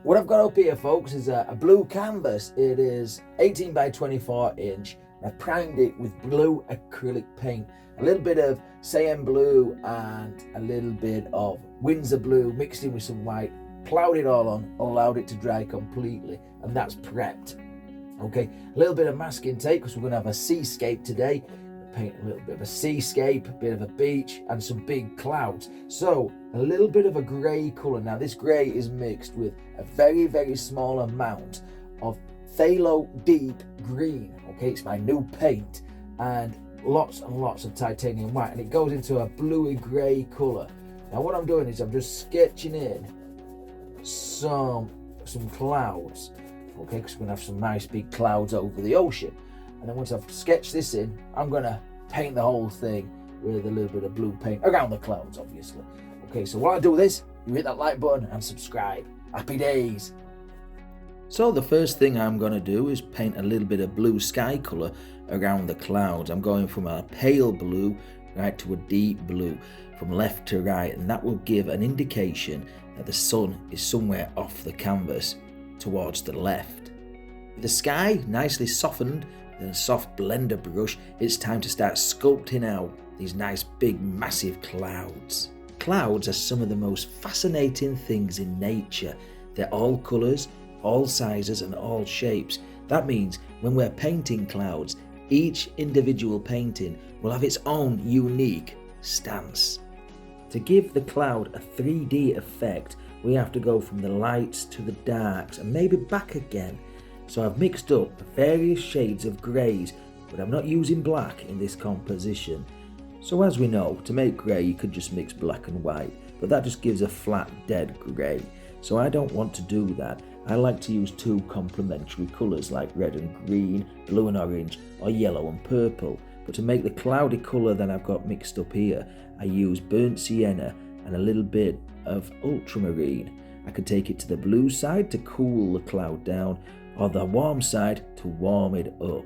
What I've got up here, folks, is a blue canvas. It is 18 by 24 inch. I primed it with blue acrylic paint, a little bit of cyan blue and a little bit of Windsor blue mixed in with some white, ploughed it all on, allowed it to dry completely, and that's prepped. Okay, a little bit of masking tape because we're going to have a seascape today. Paint a little bit of a seascape, a bit of a beach and some big clouds. So a little bit of a grey colour. Now this grey is mixed with a very, very small amount of phthalo deep green. Okay, it's my new paint, and lots of titanium white, and it goes into a bluey grey colour. Now what I'm doing is I'm just sketching in some clouds, okay, because we're going to have some nice big clouds over the ocean. And then once I've sketched this in, I'm going to paint the whole thing with a little bit of blue paint around the clouds, obviously. Okay, so while I do this, you hit that like button and subscribe. Happy days. So the first thing I'm going to do is paint a little bit of blue sky colour around the clouds. I'm going from a pale blue right to a deep blue, from left to right, and that will give an indication that the sun is somewhere off the canvas towards the left. With the sky nicely softened with a soft blender brush, it's time to start sculpting out these nice big massive clouds. Clouds are some of the most fascinating things in nature. They're all colours, all sizes and all shapes. That means when we're painting clouds, each individual painting will have its own unique stance. To give the cloud a 3D effect, we have to go from the lights to the darks and maybe back again. So I've mixed up various shades of greys, but I'm not using black in this composition. So as we know, to make grey you could just mix black and white, but that just gives a flat dead grey. So I don't want to do that. I like to use two complementary colours like red and green, blue and orange, or yellow and purple. But to make the cloudy colour that I've got mixed up here, I use burnt sienna and a little bit of ultramarine. I could take it to the blue side to cool the cloud down, or the warm side to warm it up.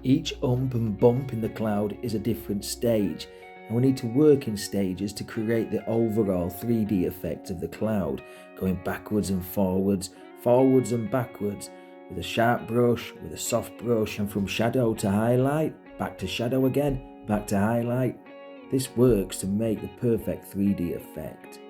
Each ump and bump in the cloud is a different stage, and we need to work in stages to create the overall 3D effect of the cloud, going backwards and forwards and backwards, with a sharp brush, with a soft brush, and from shadow to highlight, back to shadow again, back to highlight. This works to make the perfect 3D effect.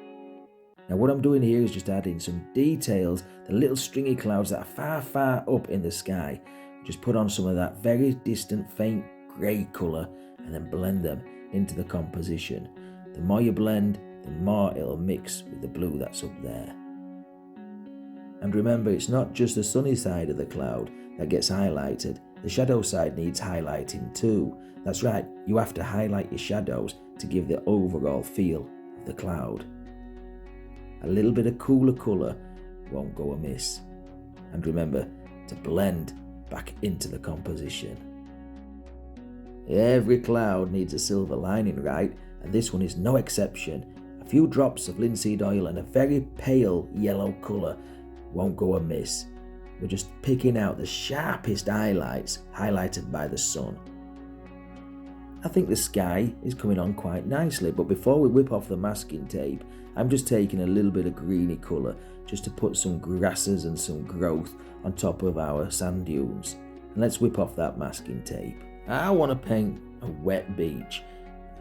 Now what I'm doing here is just adding some details, the little stringy clouds that are far up in the sky. Just put on some of that very distant faint grey colour and then blend them into the composition. The more you blend, the more it'll mix with the blue that's up there. And remember, it's not just the sunny side of the cloud that gets highlighted. The shadow side needs highlighting too. That's right, you have to highlight your shadows to give the overall feel of the cloud. A little bit of cooler colour won't go amiss. And remember to blend back into the composition. Every cloud needs a silver lining, right? And this one is no exception. A few drops of linseed oil and a very pale yellow colour won't go amiss. We're just picking out the sharpest highlights highlighted by the sun. I think the sky is coming on quite nicely, but before we whip off the masking tape, I'm just taking a little bit of greeny colour just to put some grasses and some growth on top of our sand dunes. And let's whip off that masking tape. I want to paint a wet beach,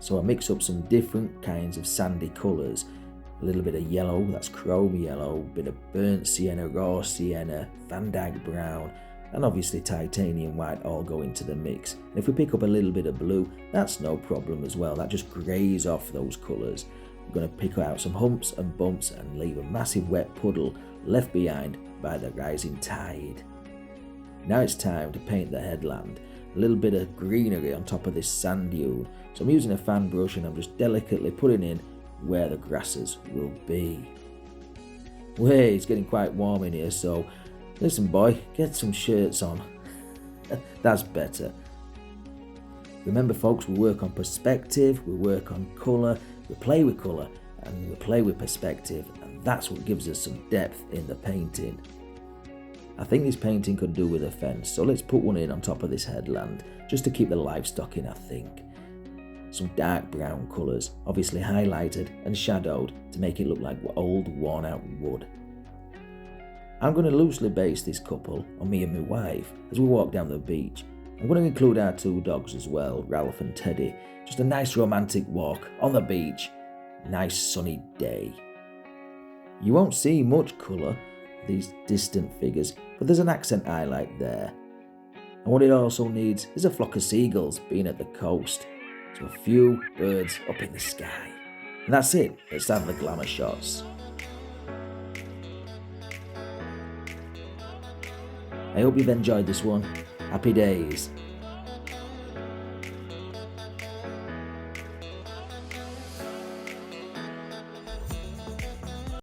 so I mix up some different kinds of sandy colours. A little bit of yellow, that's chrome yellow, a bit of burnt sienna, raw sienna, Van Dyke brown, and obviously titanium white all go into the mix. And if we pick up a little bit of blue, that's no problem as well. That just greys off those colours. We're going to pick out some humps and bumps and leave a massive wet puddle left behind by the rising tide. Now it's time to paint the headland. A little bit of greenery on top of this sand dune. So I'm using a fan brush and I'm just delicately putting in where the grasses will be. Wait, it's getting quite warm in here, so listen boy, get some shirts on. That's better. Remember folks, we work on perspective, we work on colour, we play with colour, and we play with perspective, and that's what gives us some depth in the painting. I think this painting could do with a fence, so let's put one in on top of this headland, just to keep the livestock in, I think. Some dark brown colours, obviously highlighted and shadowed to make it look like old worn out wood. I'm going to loosely base this couple on me and my wife as we walk down the beach. I'm going to include our 2 dogs as well, Ralph and Teddy. Just a nice romantic walk on the beach, nice sunny day. You won't see much colour, these distant figures, but there's an accent highlight there. And what it also needs is a flock of seagulls being at the coast, so a few birds up in the sky. And that's it, let's have the glamour shots. I hope you've enjoyed this one. Happy days.